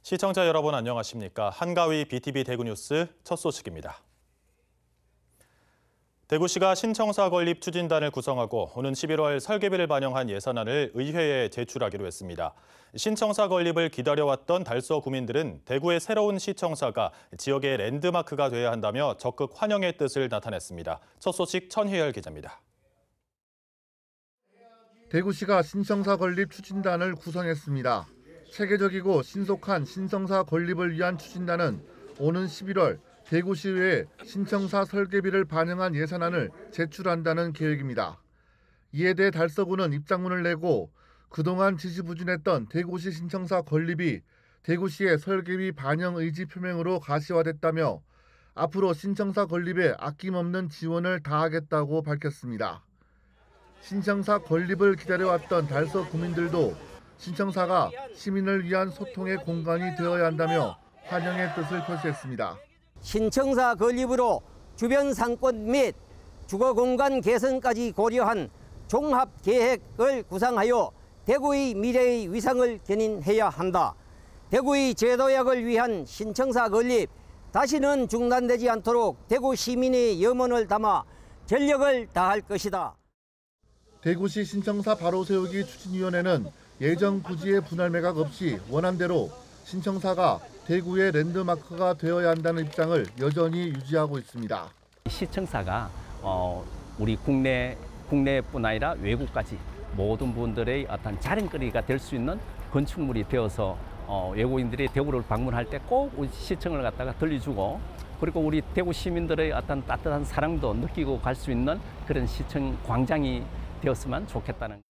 시청자 여러분 안녕하십니까? 한가위 BTV 대구 뉴스 첫 소식입니다. 대구시가 신청사 건립 추진단을 구성하고 오는 11월 설계비를 반영한 예산안을 의회에 제출하기로 했습니다. 신청사 건립을 기다려왔던 달서 구민들은 대구의 새로운 시청사가 지역의 랜드마크가 돼야 한다며 적극 환영의 뜻을 나타냈습니다. 첫 소식 천혜열 기자입니다. 대구시가 신청사 건립 추진단을 구성했습니다. 체계적이고 신속한 신청사 건립을 위한 추진단은 오는 11월 대구시의회에 신청사 설계비를 반영한 예산안을 제출한다는 계획입니다. 이에 대해 달서구는 입장문을 내고 그동안 지지부진했던 대구시 신청사 건립이 대구시의 설계비 반영 의지 표명으로 가시화됐다며 앞으로 신청사 건립에 아낌없는 지원을 다하겠다고 밝혔습니다. 신청사 건립을 기다려왔던 달서 구민들도 신청사가 시민을 위한 소통의 공간이 되어야 한다며 환영의 뜻을 표시했습니다. 신청사 건립으로 주변 상권 및 주거공간 개선까지 고려한 종합계획을 구상하여 대구의 미래의 위상을 견인해야 한다. 대구의 제도약을 위한 신청사 건립 다시는 중단되지 않도록 대구 시민의 염원을 담아 전력을 다할 것이다. 대구시 신청사 바로 세우기 추진위원회는 예정 부지의 분할 매각 없이 원안대로 신청사가 대구의 랜드마크가 되어야 한다는 입장을 여전히 유지하고 있습니다. 시청사가 우리 국내뿐 아니라 외국까지 모든 분들의 어떤 자랑거리가 될 수 있는 건축물이 되어서 외국인들이 대구를 방문할 때 꼭 우리 시청을 갖다가 들려주고 그리고 우리 대구 시민들의 어떤 따뜻한 사랑도 느끼고 갈 수 있는 그런 시청 광장이 되었으면 좋겠다는.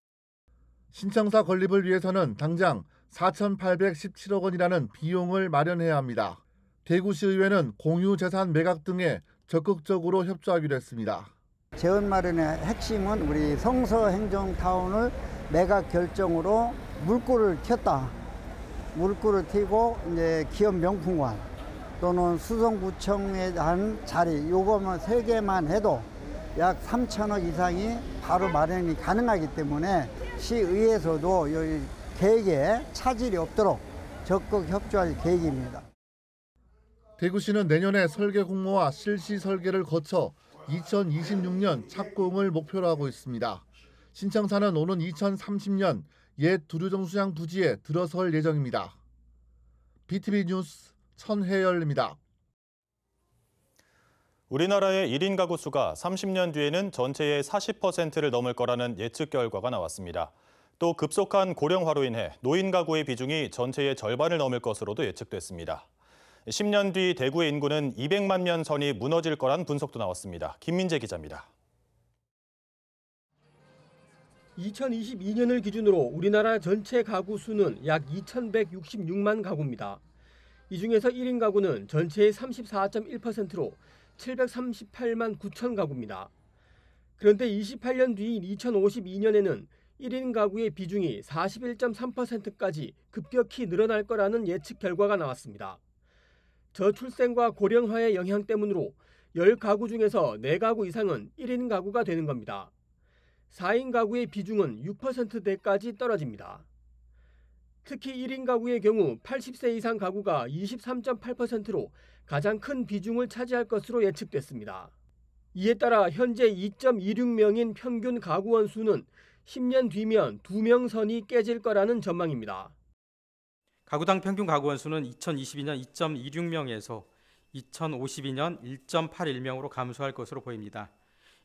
신청사 건립을 위해서는 당장 4,817억 원이라는 비용을 마련해야 합니다. 대구시의회는 공유재산 매각 등에 적극적으로 협조하기로 했습니다. 재원 마련의 핵심은 우리 성서행정타운을 매각 결정으로 물꼬를 켰다. 물꼬를 튀고 이제 기업 명품관 또는 수성구청에 한 자리 요거만 3개만 해도 약 3천억 이상이 바로 마련이 가능하기 때문에 시의회에서도 이 계획에 차질이 없도록 적극 협조할 계획입니다. 대구시는 내년에 설계 공모와 실시 설계를 거쳐 2026년 착공을 목표로 하고 있습니다. 신청사는 오는 2030년 옛 두류정수장 부지에 들어설 예정입니다. BTV 뉴스 천혜열입니다. 우리나라의 1인 가구 수가 30년 뒤에는 전체의 40%를 넘을 거라는 예측 결과가 나왔습니다. 또 급속한 고령화로 인해 노인 가구의 비중이 전체의 절반을 넘을 것으로도 예측됐습니다. 10년 뒤 대구의 인구는 200만 명 선이 무너질 거란 분석도 나왔습니다. 김민재 기자입니다. 2022년을 기준으로 우리나라 전체 가구 수는 약 2,166만 가구입니다. 이 중에서 1인 가구는 전체의 34.1%로 738만 9천 가구입니다. 그런데 28년 뒤인 2052년에는 1인 가구의 비중이 41.3%까지 급격히 늘어날 거라는 예측 결과가 나왔습니다. 저출생과 고령화의 영향 때문으로 10가구 중에서 4가구 이상은 1인 가구가 되는 겁니다. 4인 가구의 비중은 6%대까지 떨어집니다. 특히 1인 가구의 경우 80세 이상 가구가 23.8%로 가장 큰 비중을 차지할 것으로 예측됐습니다. 이에 따라 현재 2.26명인 평균 가구원 수는 10년 뒤면 2명 선이 깨질 거라는 전망입니다. 가구당 평균 가구원 수는 2022년 2.26명에서 2052년 1.81명으로 감소할 것으로 보입니다.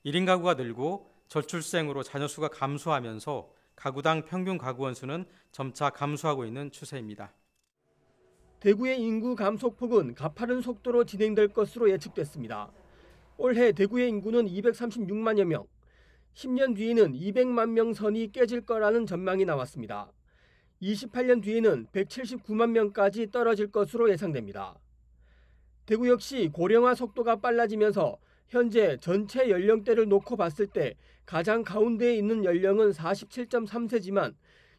1인 가구가 늘고 저출생으로 자녀 수가 감소하면서 가구당 평균 가구원 수는 점차 감소하고 있는 추세입니다. 대구의 인구 감소폭은 가파른 속도로 진행될 것으로 예측됐습니다. 올해 대구의 인구는 236만여 명, 10년 뒤에는 200만 명 선이 깨질 거라는 전망이 나왔습니다. 28년 뒤에는 179만 명까지 떨어질 것으로 예상됩니다. 대구 역시 고령화 속도가 빨라지면서 현재 전체 연령대를 놓고 봤을 때 가장 가운데에 있는 연령은 47.3세지만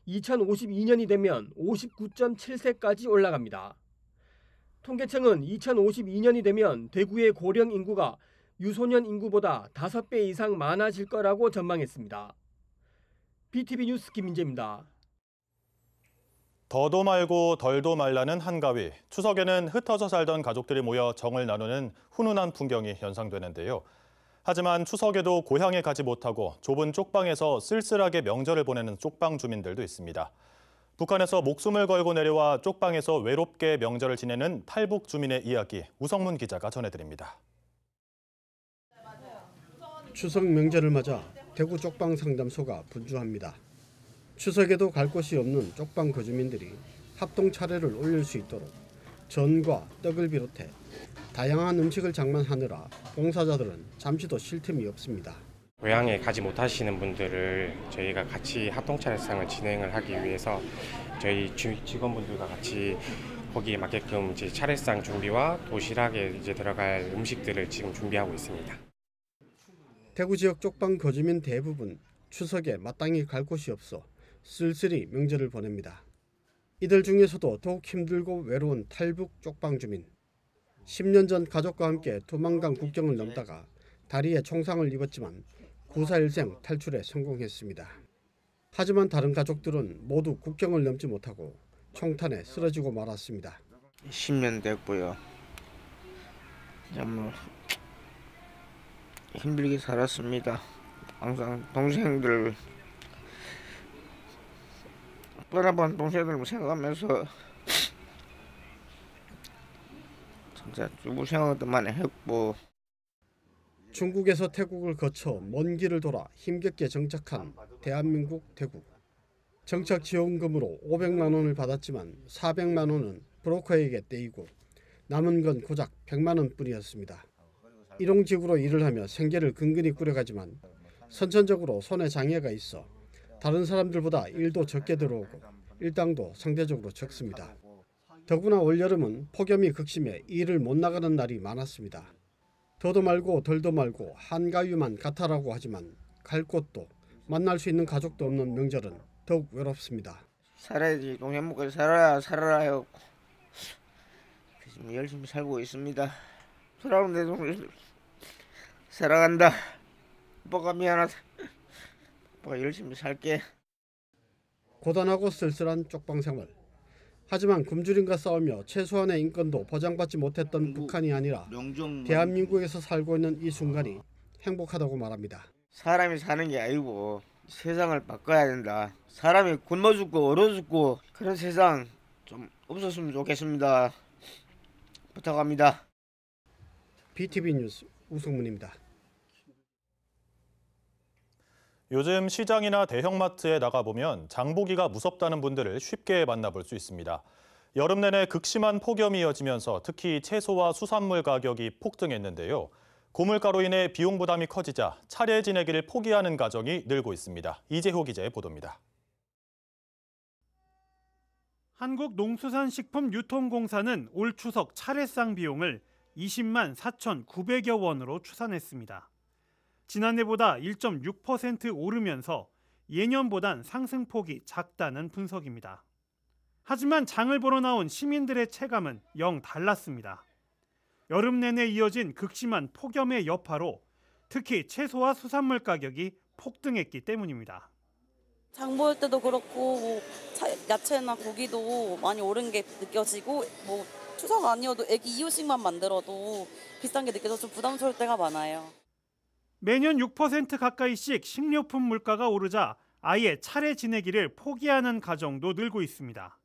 2052년이 되면 59.7세까지 올라갑니다. 통계청은 2052년이 되면 대구의 고령 인구가 유소년 인구보다 5배 이상 많아질 거라고 전망했습니다. BTV 뉴스 김민재입니다. 더도 말고 덜도 말라는 한가위. 추석에는 흩어져 살던 가족들이 모여 정을 나누는 훈훈한 풍경이 연상되는데요. 하지만 추석에도 고향에 가지 못하고 좁은 쪽방에서 쓸쓸하게 명절을 보내는 쪽방 주민들도 있습니다. 북한에서 목숨을 걸고 내려와 쪽방에서 외롭게 명절을 지내는 탈북 주민의 이야기, 우성문 기자가 전해드립니다. 추석 명절을 맞아 대구 쪽방 상담소가 분주합니다. 추석에도 갈 곳이 없는 쪽방 거주민들이 합동 차례를 올릴 수 있도록 전과 떡을 비롯해 다양한 음식을 장만하느라 봉사자들은 잠시도 쉴 틈이 없습니다. 고향에 가지 못하시는 분들을 저희가 같이 합동 차례상을 진행을 하기 위해서 저희 직원분들과 같이 거기에 맞게끔 이제 차례상 준비와 도시락에 이제 들어갈 음식들을 지금 준비하고 있습니다. 대구 지역 쪽방 거주민 대부분 추석에 마땅히 갈 곳이 없어 쓸쓸히 명절을 보냅니다. 이들 중에서도 더욱 힘들고 외로운 탈북 쪽방 주민. 10년 전 가족과 함께 두만강 국경을 넘다가 다리에 총상을 입었지만 9.4일생 탈출에 성공했습니다. 하지만 다른 가족들은 모두 국경을 넘지 못하고 총탄에 쓰러지고 말았습니다. 10년 됐고요. 참 힘들게 살았습니다. 항상 동생들 떠나본 동생들 생각하면서 진짜 주부 생활도 많이 했고. 중국에서 태국을 거쳐 먼 길을 돌아 힘겹게 정착한 대한민국 대구. 정착 지원금으로 500만 원을 받았지만 400만 원은 브로커에게 떼이고 남은 건 고작 100만 원뿐이었습니다. 일용직으로 일을 하며 생계를 근근히 꾸려가지만 선천적으로 손에 장애가 있어 다른 사람들보다 일도 적게 들어오고 일당도 상대적으로 적습니다. 더구나 올여름은 폭염이 극심해 일을 못 나가는 날이 많았습니다. 더도 말고 덜도 말고 한가위만 같아라고 하지만 갈 곳도 만날 수 있는 가족도 없는 명절은 더욱 외롭습니다. 살아야지. 동생 먹고 살아라요. 지금 열심히 살고 있습니다. 살아오는데 동생 살아간다. 오빠가 미안하다. 오빠가 열심히 살게. 고단하고 쓸쓸한 쪽방 생활. 하지만 굶주림과 싸우며 최소한의 인권도 보장받지 못했던 북한이 아니라 대한민국에서 살고 있는 이 순간이 행복하다고 말합니다. 사람이 사는 게 아니고 세상을 바꿔야 된다. 사람이 굶어 죽고 얼어 죽고 그런 세상 좀 없었으면 좋겠습니다. 부탁합니다. BTV 뉴스 우성문입니다. 요즘 시장이나 대형마트에 나가보면 장보기가 무섭다는 분들을 쉽게 만나볼 수 있습니다. 여름 내내 극심한 폭염이 이어지면서 특히 채소와 수산물 가격이 폭등했는데요. 고물가로 인해 비용 부담이 커지자 차례 지내기를 포기하는 가정이 늘고 있습니다. 이재호 기자의 보도입니다. 한국농수산식품유통공사는 올 추석 차례상 비용을 20만 4,900여 원으로 추산했습니다. 지난해보다 1.6% 오르면서 예년보단 상승폭이 작다는 분석입니다. 하지만 장을 보러 나온 시민들의 체감은 영 달랐습니다. 여름 내내 이어진 극심한 폭염의 여파로 특히 채소와 수산물 가격이 폭등했기 때문입니다. 장 볼 때도 그렇고 야채나 고기도 많이 오른 게 느껴지고 추석 아니어도 애기 이유식만 만들어도 비싼 게 느껴져서 좀 부담스러울 때가 많아요. 매년 6% 가까이씩 식료품 물가가 오르자 아예 차례 지내기를 포기하는 가정도 늘고 있습니다.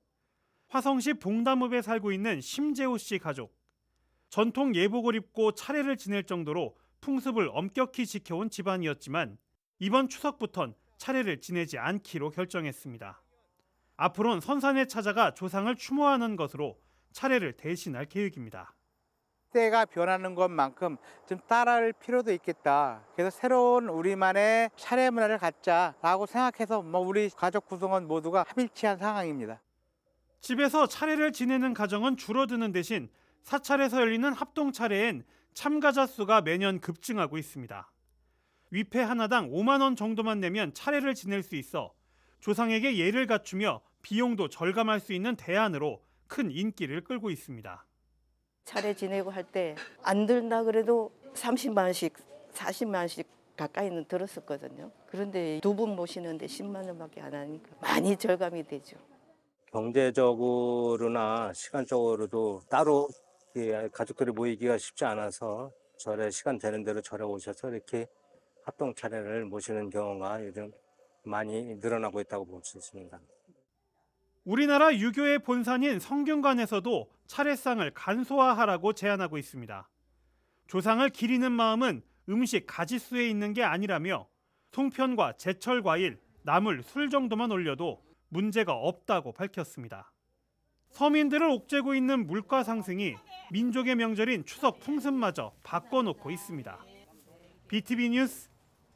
화성시 봉담읍에 살고 있는 심재호 씨 가족. 전통 예복을 입고 차례를 지낼 정도로 풍습을 엄격히 지켜온 집안이었지만 이번 추석부턴 차례를 지내지 않기로 결정했습니다. 앞으로는 선산에 찾아가 조상을 추모하는 것으로 차례를 대신할 계획입니다. 때가 변하는 것만큼 좀 따라할 필요도 있겠다. 그래서 새로운 우리만의 차례 문화를 갖자라고 생각해서 우리 가족 구성원 모두가 합일치한 상황입니다. 집에서 차례를 지내는 가정은 줄어드는 대신 사찰에서 열리는 합동 차례엔 참가자 수가 매년 급증하고 있습니다. 위패 하나당 5만 원 정도만 내면 차례를 지낼 수 있어 조상에게 예를 갖추며 비용도 절감할 수 있는 대안으로 큰 인기를 끌고 있습니다. 차례 지내고 할 때 안 들다 그래도 30만 원씩 40만 원씩 가까이는 들었었거든요. 그런데 두 분 모시는데 10만 원밖에 안 하니까 많이 절감이 되죠. 경제적으로나 시간적으로도 따로 가족들이 모이기가 쉽지 않아서 절에 시간 되는 대로 절에 오셔서 이렇게 합동 차례를 모시는 경우가 요즘 많이 늘어나고 있다고 볼 수 있습니다. 우리나라 유교의 본산인 성균관에서도 차례상을 간소화하라고 제안하고 있습니다. 조상을 기리는 마음은 음식 가짓수에 있는 게 아니라며 송편과 제철 과일, 나물, 술 정도만 올려도 문제가 없다고 밝혔습니다. 서민들을 옥죄고 있는 물가 상승이 민족의 명절인 추석 풍습마저 바꿔놓고 있습니다. BTV 뉴스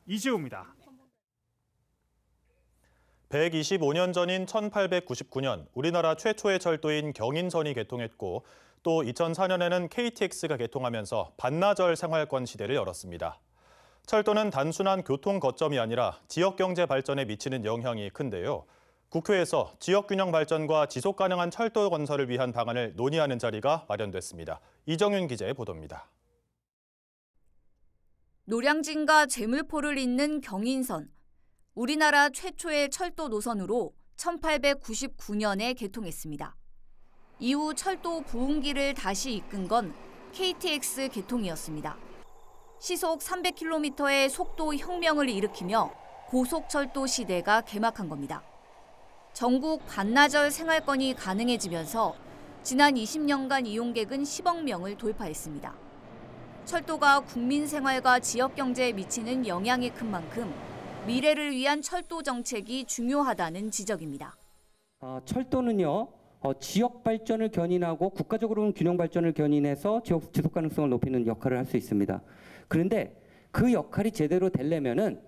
이재호입니다. 125년 전인 1899년 우리나라 최초의 철도인 경인선이 개통했고 또 2004년에는 KTX가 개통하면서 반나절 생활권 시대를 열었습니다. 철도는 단순한 교통 거점이 아니라 지역 경제 발전에 미치는 영향이 큰데요. 국회에서 지역균형 발전과 지속 가능한 철도 건설을 위한 방안을 논의하는 자리가 마련됐습니다. 이정윤 기자의 보도입니다. 노량진과 제물포를 잇는 경인선. 우리나라 최초의 철도 노선으로 1899년에 개통했습니다. 이후 철도 부흥기를 다시 이끈 건 KTX 개통이었습니다. 시속 300km의 속도 혁명을 일으키며 고속철도 시대가 개막한 겁니다. 전국 반나절 생활권이 가능해지면서 지난 20년간 이용객은 10억 명을 돌파했습니다. 철도가 국민 생활과 지역 경제에 미치는 영향이 큰 만큼 미래를 위한 철도 정책이 중요하다는 지적입니다. 철도는요, 지역 발전을 견인하고 국가적으로는 균형 발전을 견인해서 지속 가능성을 높이는 역할을 할 수 있습니다. 그런데 그 역할이 제대로 되려면은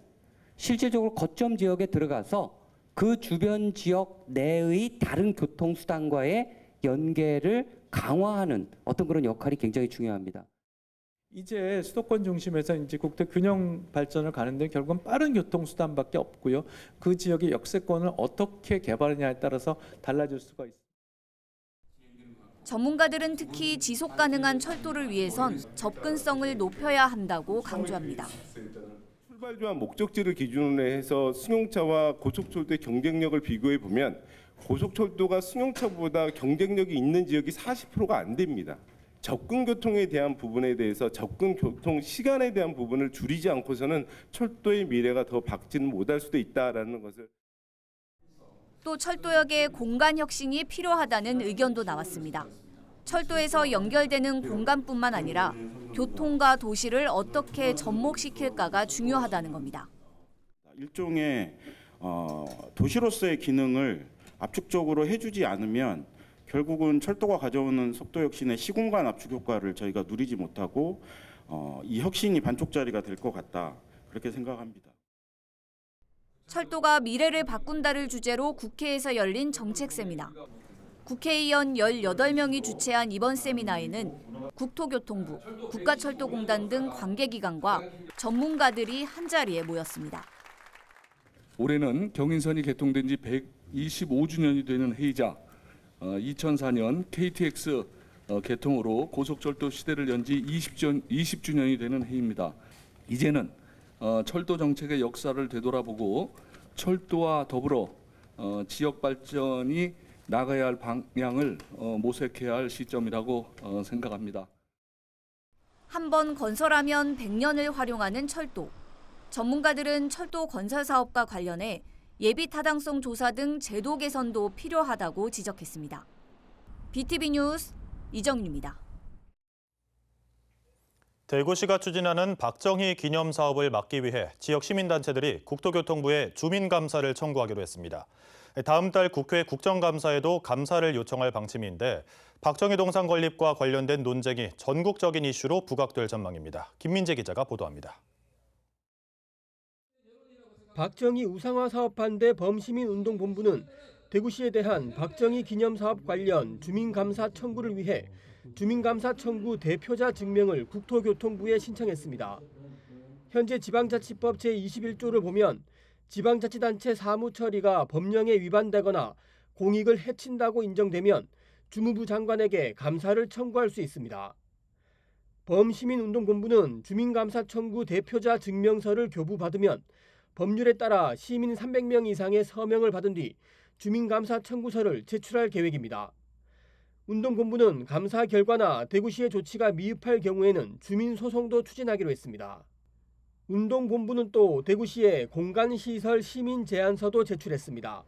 실제적으로 거점 지역에 들어가서 그 주변 지역 내의 다른 교통수단과의 연계를 강화하는 어떤 그런 역할이 굉장히 중요합니다. 이제 수도권 중심에서 이제 국토 균형 발전을 가는데 결국은 빠른 교통수단밖에 없고요. 그 지역의 역세권을 어떻게 개발하냐에 따라서 달라질 수가 있습니다. 전문가들은 특히 지속 가능한 철도를 위해선 접근성을 높여야 한다고 강조합니다. 출발지와 목적지를 기준으로 해서 승용차와 고속철도의 경쟁력을 비교해 보면 고속철도가 승용차보다 경쟁력이 있는 지역이 40%가 안 됩니다. 접근 교통에 대한 부분에 대해서 접근 교통 시간에 대한 부분을 줄이지 않고서는 철도의 미래가 더 밝지는 못할 수도 있다라는 것을. 또 철도역의 공간 혁신이 필요하다는 의견도 나왔습니다. 철도에서 연결되는 공간뿐만 아니라 교통과 도시를 어떻게 접목시킬까가 중요하다는 겁니다. 일종의 도시로서의 기능을 압축적으로 해주지 않으면 결국은 철도가 가져오는 속도 혁신의 시공간 압축 효과를 저희가 누리지 못하고 이 혁신이 반쪽짜리가 될 것 같다, 그렇게 생각합니다. 철도가 미래를 바꾼다를 주제로 국회에서 열린 정책 세미나. 국회의원 18명이 주최한 이번 세미나에는 국토교통부, 국가철도공단 등 관계기관과 전문가들이 한자리에 모였습니다. 올해는 경인선이 개통된 지 125주년이 되는 해이자 2004년 KTX 개통으로 고속철도 시대를 연 지 20주년이 되는 해입니다. 이제는 철도 정책의 역사를 되돌아보고 철도와 더불어 지역 발전이 나가야 할 방향을 모색해야 할 시점이라고 생각합니다. 한번 건설하면 100년을 활용하는 철도. 전문가들은 철도 건설 사업과 관련해 예비 타당성 조사 등 제도 개선도 필요하다고 지적했습니다. BTV 뉴스 이정윤입니다. 대구시가 추진하는 박정희 기념 사업을 막기 위해 지역 시민단체들이 국토교통부에 주민감사를 청구하기로 했습니다. 다음 달 국회 국정감사에도 감사를 요청할 방침인데 박정희 동상 건립과 관련된 논쟁이 전국적인 이슈로 부각될 전망입니다. 김민재 기자가 보도합니다. 박정희 우상화 사업 반대 범시민운동본부는 대구시에 대한 박정희 기념사업 관련 주민감사 청구를 위해 주민감사 청구 대표자 증명을 국토교통부에 신청했습니다. 현재 지방자치법 제21조를 보면 지방자치단체 사무 처리가 법령에 위반되거나 공익을 해친다고 인정되면 주무부 장관에게 감사를 청구할 수 있습니다. 범시민운동본부는 주민감사 청구 대표자 증명서를 교부받으면 법률에 따라 시민 300명 이상의 서명을 받은 뒤 주민감사 청구서를 제출할 계획입니다. 운동본부는 감사 결과나 대구시의 조치가 미흡할 경우에는 주민소송도 추진하기로 했습니다. 운동본부는 또 대구시에 공간시설 시민 제안서도 제출했습니다.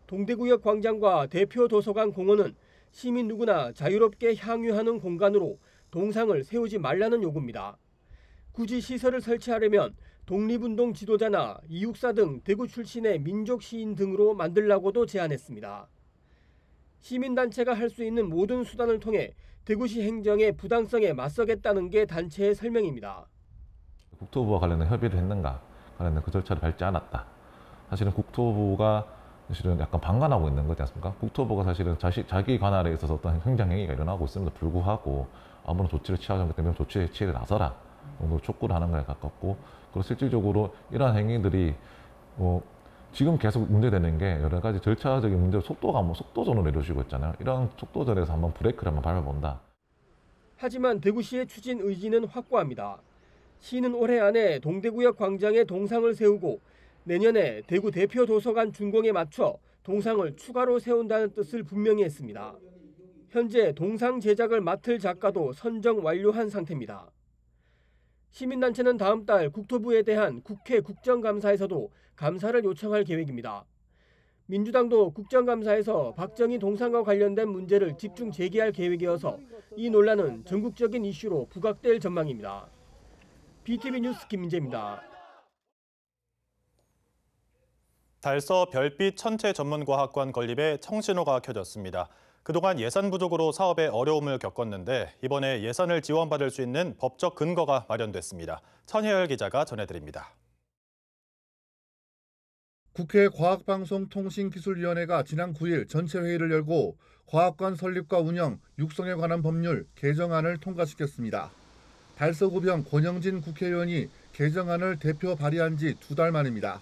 동대구역 광장과 대표 도서관 공원은 시민 누구나 자유롭게 향유하는 공간으로 동상을 세우지 말라는 요구입니다. 굳이 시설을 설치하려면 독립운동 지도자나 이육사 등 대구 출신의 민족시인 등으로 만들라고도 제안했습니다. 시민단체가 할 수 있는 모든 수단을 통해 대구시 행정의 부당성에 맞서겠다는 게 단체의 설명입니다. 국토부와 관련된 협의를 했는가, 관련된 그 절차를 밟지 않았다. 사실은 국토부가 사실은 약간 방관하고 있는 거지 않습니까? 국토부가 사실은 자기 관할에 있어서 어떤 행정행위가 일어나고 있음에도 불구하고 아무런 조치를 취하지 않기 때문에 조치에 나서라 정도 촉구를 하는 거에 가깝고, 그리고 실질적으로 이러한 행위들이 지금 계속 문제되는 게 여러 가지 절차적인 문제로 속도전으로 이루어지고 있잖아요. 이런 속도전에서 한번 브레이크를 한번 밟아본다. 하지만 대구시의 추진 의지는 확고합니다. 시는 올해 안에 동대구역 광장에 동상을 세우고 내년에 대구 대표 도서관 준공에 맞춰 동상을 추가로 세운다는 뜻을 분명히 했습니다. 현재 동상 제작을 맡을 작가도 선정 완료한 상태입니다. 시민단체는 다음 달 국토부에 대한 국회 국정감사에서도 감사를 요청할 계획입니다. 민주당도 국정감사에서 박정희 동상과 관련된 문제를 집중 제기할 계획이어서 이 논란은 전국적인 이슈로 부각될 전망입니다. BTV 뉴스 김민재입니다. 달서 별빛 천체 전문과학관 건립에 청신호가 켜졌습니다. 그동안 예산 부족으로 사업에 어려움을 겪었는데 이번에 예산을 지원받을 수 있는 법적 근거가 마련됐습니다. 천혜열 기자가 전해드립니다. 국회 과학방송통신기술위원회가 지난 9일 전체 회의를 열고 과학관 설립과 운영, 육성에 관한 법률 개정안을 통과시켰습니다. 달서구병 권영진 국회의원이 개정안을 대표 발의한 지 2달 만입니다.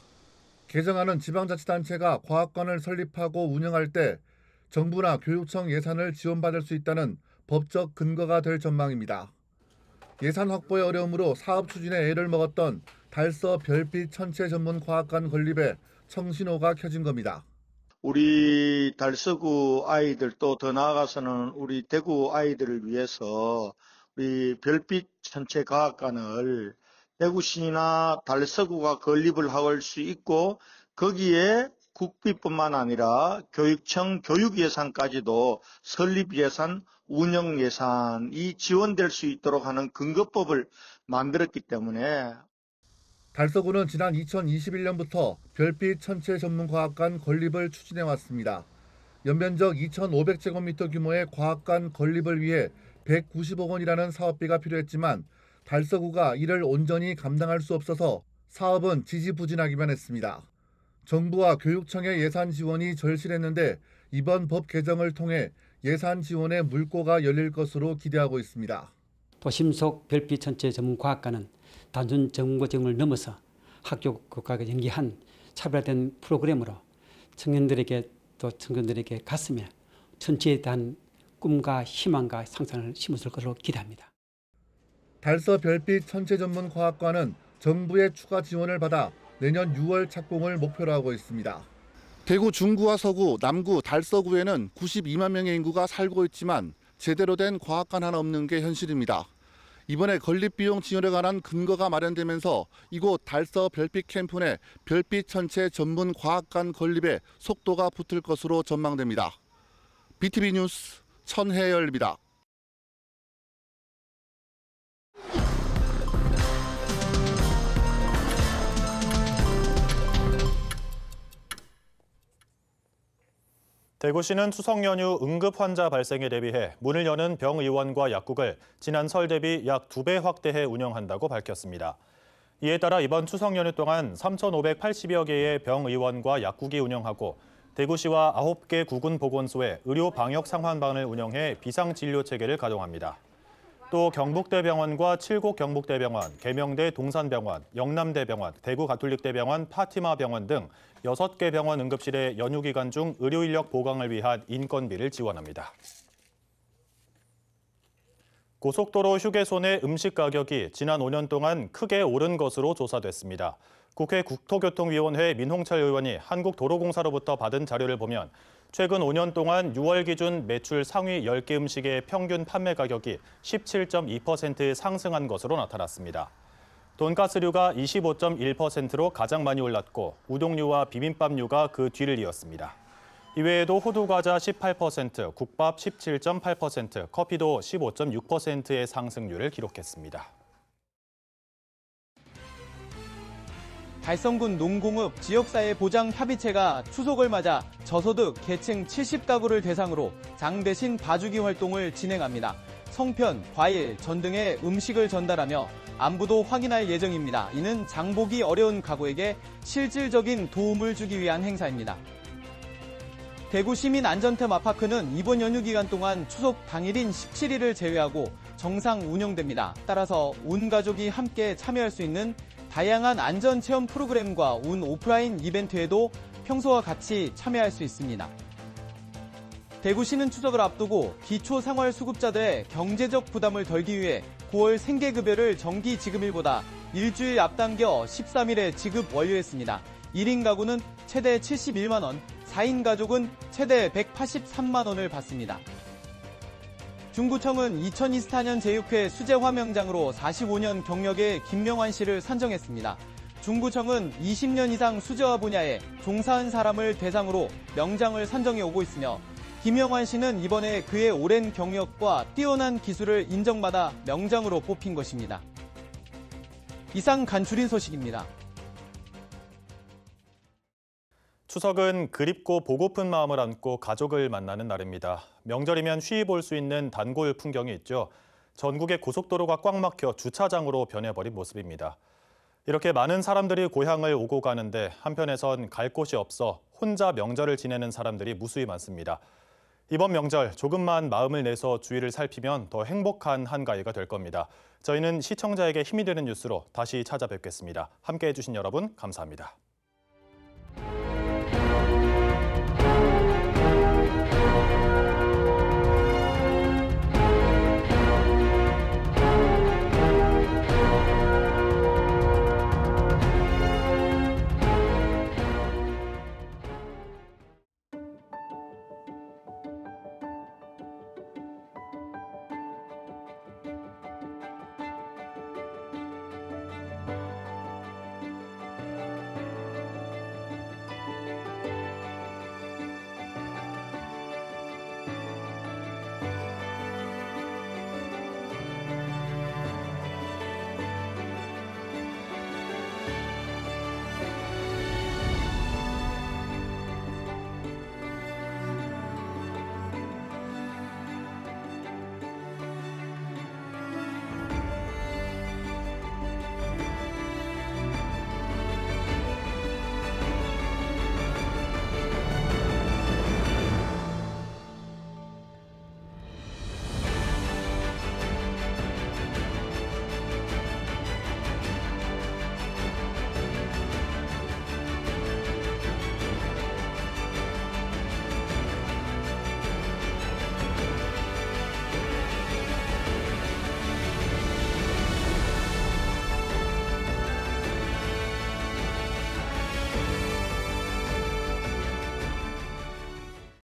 개정안은 지방자치단체가 과학관을 설립하고 운영할 때 정부나 교육청 예산을 지원받을 수 있다는 법적 근거가 될 전망입니다. 예산 확보의 어려움으로 사업 추진에 애를 먹었던 달서 별빛 천체 전문 과학관 건립에 청신호가 켜진 겁니다. 우리 달서구 아이들 또 더 나아가서는 우리 대구 아이들을 위해서 우리 별빛 천체 과학관을 대구시나 달서구가 건립을 할 수 있고 거기에 국비뿐만 아니라 교육청 교육 예산까지도 설립 예산, 운영 예산이 지원될 수 있도록 하는 근거법을 만들었기 때문에 달서구는 지난 2021년부터 별빛 천체 전문과학관 건립을 추진해 왔습니다. 연면적 2,500제곱미터 규모의 과학관 건립을 위해 190억 원이라는 사업비가 필요했지만 달서구가 이를 온전히 감당할 수 없어서 사업은 지지부진하기만 했습니다. 정부와 교육청의 예산 지원이 절실했는데 이번 법 개정을 통해 예산 지원의 물꼬가 열릴 것으로 기대하고 있습니다. 도심 속 별빛 천체 전문 과학관은 단순 정보 제공을 넘어서 학교 교과가 연계한 차별화된 프로그램으로 청년들에게 또 청년들에게 가슴에 천체에 대한 꿈과 희망과 상상을 심었을 것으로 기대합니다. 달서 별빛 천체 전문 과학관은 정부의 추가 지원을 받아 내년 6월 착공을 목표로 하고 있습니다. 대구 중구와 서구, 남구, 달서구에는 92만 명의 인구가 살고 있지만 제대로 된 과학관 하나 없는 게 현실입니다. 이번에 건립 비용 지원에 관한 근거가 마련되면서 이곳 달서 별빛 캠프 내 별빛 천체 전문 과학관 건립에 속도가 붙을 것으로 전망됩니다. BTV 뉴스 천혜열입니다. 대구시는 추석 연휴 응급 환자 발생에 대비해 문을 여는 병의원과 약국을 지난 설 대비 약 2배 확대해 운영한다고 밝혔습니다. 이에 따라 이번 추석 연휴 동안 3,580여 개의 병의원과 약국이 운영하고 대구시와 9개 구군 보건소에 의료 방역 상황반을 운영해 비상진료 체계를 가동합니다. 또 경북대병원과 칠곡 경북대병원, 계명대 동산병원, 영남대병원, 대구가톨릭대병원, 파티마병원 등 6개 병원 응급실의 연휴 기간 중 의료 인력 보강을 위한 인건비를 지원합니다. 고속도로 휴게소 내 음식 가격이 지난 5년 동안 크게 오른 것으로 조사됐습니다. 국회 국토교통위원회 민홍철 의원이 한국도로공사로부터 받은 자료를 보면 최근 5년 동안 6월 기준 매출 상위 10개 음식의 평균 판매 가격이 17.2% 상승한 것으로 나타났습니다. 돈가스류가 25.1%로 가장 많이 올랐고 우동류와 비빔밥류가 그 뒤를 이었습니다. 이외에도 호두과자 18%, 국밥 17.8%, 커피도 15.6%의 상승률을 기록했습니다. 달성군 농공업 지역사회보장협의체가 추석을 맞아 저소득 계층 70가구를 대상으로 장 대신 봐주기 활동을 진행합니다. 송편, 과일, 전 등의 음식을 전달하며 안부도 확인할 예정입니다. 이는 장보기 어려운 가구에게 실질적인 도움을 주기 위한 행사입니다. 대구시민안전테마파크는 이번 연휴 기간 동안 추석 당일인 17일을 제외하고 정상 운영됩니다. 따라서 온 가족이 함께 참여할 수 있는 다양한 안전체험 프로그램과 온 오프라인 이벤트에도 평소와 같이 참여할 수 있습니다. 대구시는 추석을 앞두고 기초생활수급자들의 경제적 부담을 덜기 위해 9월 생계급여를 정기 지급일보다 일주일 앞당겨 13일에 지급 완료했습니다. 1인 가구는 최대 71만 원, 4인 가족은 최대 183만 원을 받습니다. 중구청은 2024년 제6회 수제화명장으로 45년 경력의 김명환 씨를 선정했습니다. 중구청은 20년 이상 수제화 분야에 종사한 사람을 대상으로 명장을 선정해 오고 있으며 김명환 씨는 이번에 그의 오랜 경력과 뛰어난 기술을 인정받아 명장으로 뽑힌 것입니다. 이상 간추린 소식입니다. 추석은 그립고 보고픈 마음을 안고 가족을 만나는 날입니다. 명절이면 쉬이 볼 수 있는 단골 풍경이 있죠. 전국의 고속도로가 꽉 막혀 주차장으로 변해버린 모습입니다. 이렇게 많은 사람들이 고향을 오고 가는데 한편에선 갈 곳이 없어 혼자 명절을 지내는 사람들이 무수히 많습니다. 이번 명절 조금만 마음을 내서 주위를 살피면 더 행복한 한가위가 될 겁니다. 저희는 시청자에게 힘이 되는 뉴스로 다시 찾아뵙겠습니다. 함께해 주신 여러분 감사합니다.